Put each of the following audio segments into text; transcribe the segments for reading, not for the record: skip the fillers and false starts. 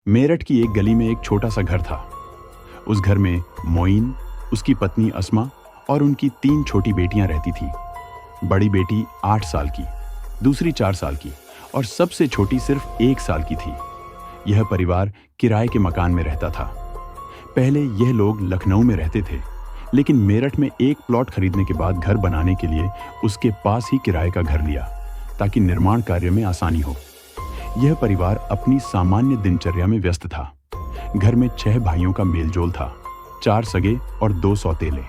मेरठ की एक गली में एक छोटा सा घर था। उस घर में मोइन, उसकी पत्नी अस्मा और उनकी 3 छोटी बेटियां रहती थीं। बड़ी बेटी 8 साल की, दूसरी 4 साल की और सबसे छोटी सिर्फ 1 साल की थी। यह परिवार किराए के मकान में रहता था। पहले यह लोग लखनऊ में रहते थे, लेकिन मेरठ में एक प्लॉट खरीदने के बाद घर बनाने के लिए उसके पास ही किराए का घर लिया ताकि निर्माण कार्य में आसानी हो। यह परिवार अपनी सामान्य दिनचर्या में व्यस्त था। घर में 6 भाइयों का मेलजोल था, 4 सगे और 2 सौतेले।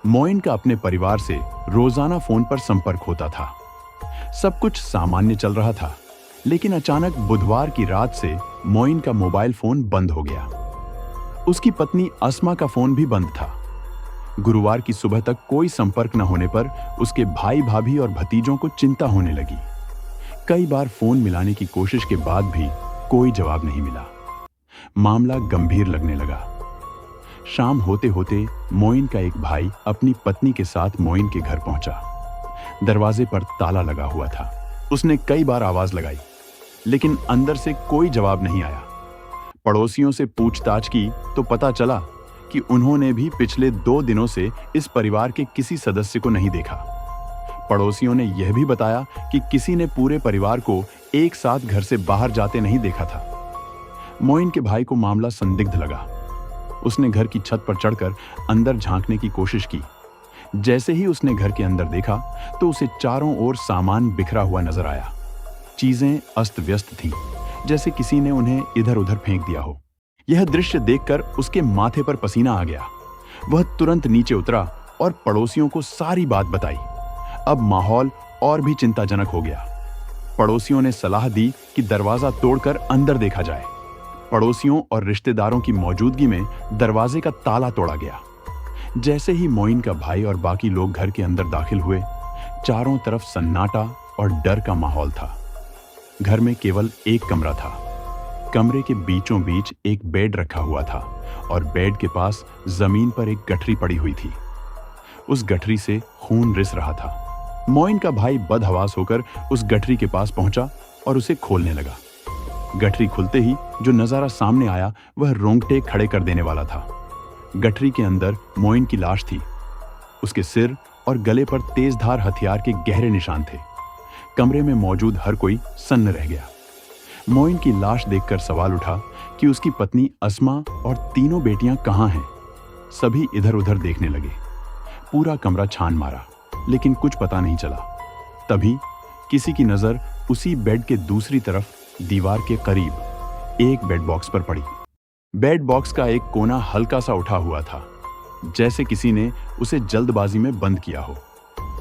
मोइन का अपने परिवार से रोजाना फोन पर संपर्क होता था। सब कुछ सामान्य चल रहा था, लेकिन अचानक बुधवार की रात से मोइन का मोबाइल फोन बंद हो गया। उसकी पत्नी अस्मा का फोन भी बंद था। गुरुवार की सुबह तक कोई संपर्क न होने पर उसके भाई भाभी और भतीजों को चिंता होने लगी। कई बार फोन मिलाने की कोशिश के बाद भी कोई जवाब नहीं मिला। मामला गंभीर लगने लगा। शाम होते होते मोइन का एक भाई अपनी पत्नी के साथ मोइन के घर पहुंचा। दरवाजे पर ताला लगा हुआ था। उसने कई बार आवाज लगाई, लेकिन अंदर से कोई जवाब नहीं आया। पड़ोसियों से पूछताछ की तो पता चला कि उन्होंने भी पिछले 2 दिनों से इस परिवार के किसी सदस्य को नहीं देखा। पड़ोसियों ने यह भी बताया कि किसी ने पूरे परिवार को एक साथ घर से बाहर जाते नहीं देखा था। मोइन के भाई को मामला संदिग्ध लगा। उसने घर की छत पर चढ़कर अंदर झांकने की कोशिश की। जैसे ही उसने घर के अंदर देखा तो उसे चारों ओर सामान बिखरा हुआ नजर आया। चीजें अस्त व्यस्त थीं, जैसे किसी ने उन्हें इधर उधर फेंक दिया हो। यह दृश्य देखकर उसके माथे पर पसीना आ गया। वह तुरंत नीचे उतरा और पड़ोसियों को सारी बात बताई। अब माहौल और भी चिंताजनक हो गया। पड़ोसियों ने सलाह दी कि दरवाजा तोड़कर अंदर देखा जाए। पड़ोसियों और रिश्तेदारों की मौजूदगी में दरवाजे का ताला तोड़ा गया। जैसे ही मोइन का भाई और बाकी लोग घर के अंदर दाखिल हुए, चारों तरफ सन्नाटा और डर का माहौल था। घर में केवल एक कमरा था। कमरे के बीचों बीच एक बेड रखा हुआ था और बेड के पास जमीन पर एक गठरी पड़ी हुई थी। उस गठरी से खून रिस रहा था। मोइन का भाई बदहवास होकर उस गठरी के पास पहुंचा और उसे खोलने लगा। गठरी खुलते ही जो नजारा सामने आया वह रोंगटे खड़े कर देने वाला था। गठरी के अंदर मोइन की लाश थी। उसके सिर और गले पर तेजधार हथियार के गहरे निशान थे। कमरे में मौजूद हर कोई सन्न रह गया। मोइन की लाश देखकर सवाल उठा कि उसकी पत्नी अस्मा और तीनों बेटियां कहां हैं। सभी इधर उधर देखने लगे। पूरा कमरा छान मारा, लेकिन कुछ पता नहीं चला। तभी किसी की नजर उसी बेड के दूसरी तरफ दीवार के करीब एक बेड बॉक्स पर पड़ी। बेड बॉक्स का एक कोना हल्का सा उठा हुआ था, जैसे किसी ने उसे जल्दबाजी में बंद किया हो।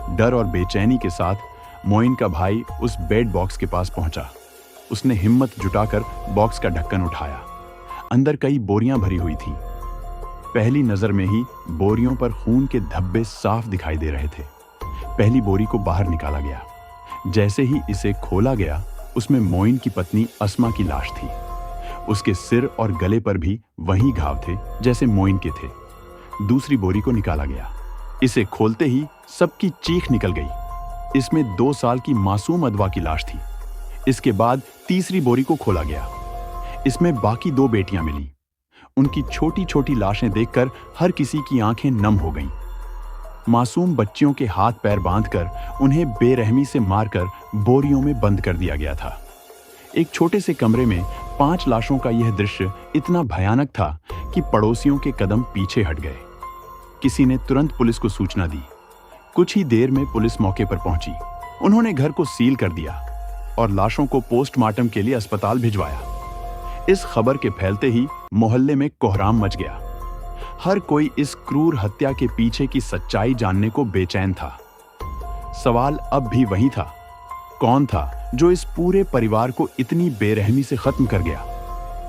डर और बेचैनी के साथ मोइन का भाई उस बेड बॉक्स के पास पहुंचा। उसने हिम्मत जुटाकर बॉक्स का ढक्कन उठाया। अंदर कई बोरियां भरी हुई थीं। पहली नजर में ही बोरियों पर खून के धब्बे साफ दिखाई दे रहे थे। पहली बोरी को बाहर निकाला गया। जैसे ही इसे खोला गया, उसमें मोइन की पत्नी अस्मा की लाश थी। उसके सिर और गले पर भी वही घाव थे जैसे मोइन के थे। दूसरी बोरी को निकाला गया। इसे खोलते ही सबकी चीख निकल गई। इसमें 2 साल की मासूम अदवा की लाश थी। इसके बाद तीसरी बोरी को खोला गया। इसमें बाकी 2 बेटियां मिली। उनकी छोटी छोटी लाशें देखकर हर किसी की आंखें नम हो गईं। मासूम बच्चियों के हाथ पैर बांधकर उन्हें बेरहमी से मारकर बोरियों में बंद कर दिया गया था। एक छोटे से कमरे में 5 लाशों का यह दृश्य इतना भयानक था कि पड़ोसियों के कदम पीछे हट गए। किसी ने तुरंत पुलिस को सूचना दी। कुछ ही देर में पुलिस मौके पर पहुंची। उन्होंने घर को सील कर दिया और लाशों को पोस्टमार्टम के लिए अस्पताल भिजवाया। इस खबर के फैलते ही मोहल्ले में कोहराम मच गया। हर कोई इस क्रूर हत्या के पीछे की सच्चाई जानने को बेचैन था। सवाल अब भी वही था, कौन था जो इस पूरे परिवार को इतनी बेरहमी से खत्म कर गया?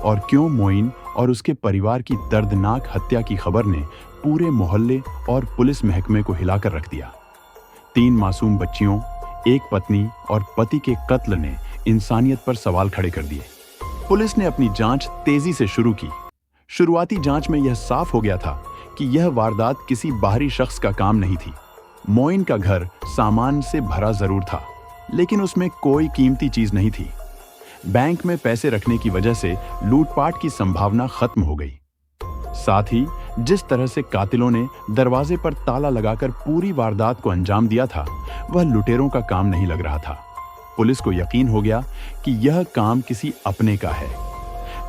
और क्यों मोइन और उसके परिवार की दर्दनाक हत्या की खबर ने पूरे मोहल्ले और पुलिस महकमे को हिलाकर रख दिया? 3 मासूम बच्चियों, एक पत्नी और पति के कत्ल ने इंसानियत पर सवाल खड़े कर दिए। पुलिस ने अपनी जांच तेजी से शुरू की। शुरुआती जांच में यह साफ हो गया था कि यह वारदात किसी बाहरी शख्स का काम नहीं थी। मोइन का घर सामान से भरा जरूर था, लेकिन उसमें कोई कीमती चीज नहीं थी। बैंक में पैसे रखने की वजह से लूटपाट की संभावना खत्म हो गई। साथ ही जिस तरह से कातिलों ने दरवाजे पर ताला लगाकर पूरी वारदात को अंजाम दिया था, वह लुटेरों का काम नहीं लग रहा था। पुलिस को यकीन हो गया कि यह काम किसी अपने का है।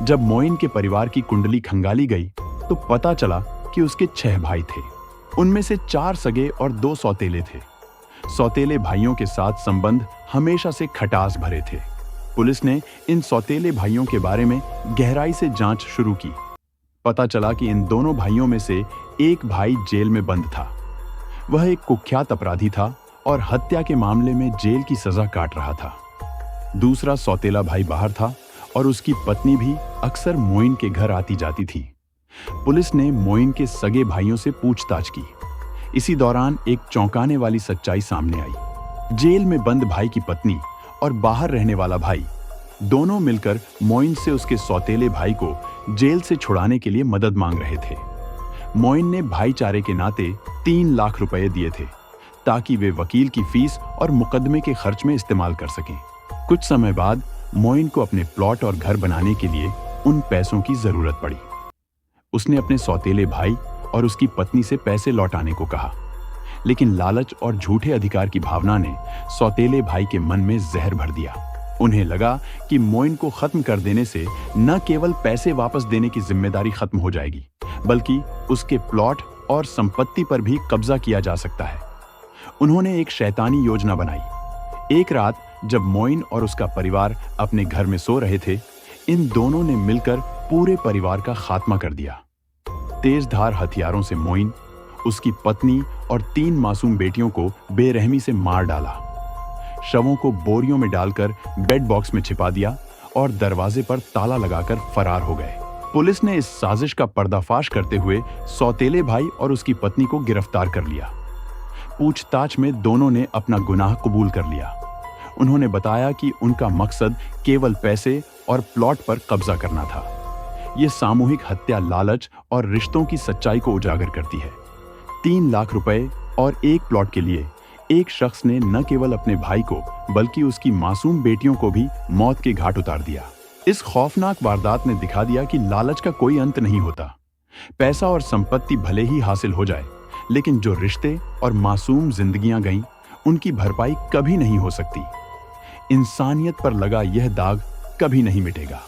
जब मोइन के परिवार की कुंडली खंगाली गई तो पता चला कि उसके 6 भाई थे। उनमें से 4 सगे और 2 सौतेले थे। सौतेले भाइयों के साथ संबंध हमेशा से खटास भरे थे। पुलिस ने इन सौतेले भाइयों के बारे में गहराई से जांच शुरू की। पता चला कि इन दोनों भाइयों में से एक भाई जेल में बंद था। वह एक कुख्यात अपराधी था और हत्या के मामले में जेल की सजा काट रहा था। दूसरा सौतेला भाई बाहर था और उसकी पत्नी भी अक्सर मोइन के घर आती जाती थी। पुलिस ने मोइन के सगे भाइयों से पूछताछ की। इसी दौरान एक चौंकाने वाली सच्चाई सामने आई। जेल में बंद भाई की पत्नी और बाहर रहने वाला भाई दोनों मिलकर मोइन से उसके सौतेले भाई को जेल से छुड़ाने के लिए मदद मांग रहे थे। मोइन ने भाईचारे के नाते 3 लाख रुपए दिए थे ताकि वे वकील की फीस और मुकदमे के खर्च में इस्तेमाल कर सकें। कुछ समय बाद मोइन को अपने प्लॉट और घर बनाने के लिए उन पैसों की जरूरत पड़ी। उसने अपने सौतेले भाई और उसकी पत्नी से पैसे लौटाने को कहा, लेकिन लालच और झूठे अधिकार की भावना ने सौतेले भाई के मन में जहर भर दिया। उन्हें लगा कि मोइन को खत्म कर देने से न केवल पैसे वापस देने की जिम्मेदारी खत्म हो जाएगी, बल्कि उसके प्लॉट और संपत्ति पर भी कब्जा किया जा सकता है। उन्होंने एक शैतानी योजना बनाई। एक रात जब मोइन और उसका परिवार अपने घर में सो रहे थे, इन दोनों ने मिलकर पूरे परिवार का खात्मा कर दिया। तेजधार हथियारों से मोइन, उसकी पत्नी और 3 मासूम बेटियों को बेरहमी से मार डाला। शवों को बोरियों में डालकर बेड बॉक्स में छिपा दिया और दरवाजे पर ताला लगाकर फरार हो गए। पुलिस ने इस साजिश का पर्दाफाश करते हुए सौतेले भाई और उसकी पत्नी को गिरफ्तार कर लिया। पूछताछ में दोनों ने अपना गुनाह कबूल कर लिया। उन्होंने बताया कि उनका मकसद केवल पैसे और प्लॉट पर कब्जा करना था। यह सामूहिक हत्या लालच और रिश्तों की सच्चाई को उजागर करती है। 3 लाख रुपए और एक प्लॉट के लिए एक शख्स ने न केवल अपने भाई को बल्कि उसकी मासूम बेटियों को भी मौत के घाट उतार दिया। इस खौफनाक वारदात ने दिखा दिया कि लालच का कोई अंत नहीं होता। पैसा और संपत्ति भले ही हासिल हो जाए, लेकिन जो रिश्ते और मासूम जिंदगियां गईं, उनकी भरपाई कभी नहीं हो सकती। इंसानियत पर लगा यह दाग कभी नहीं मिटेगा।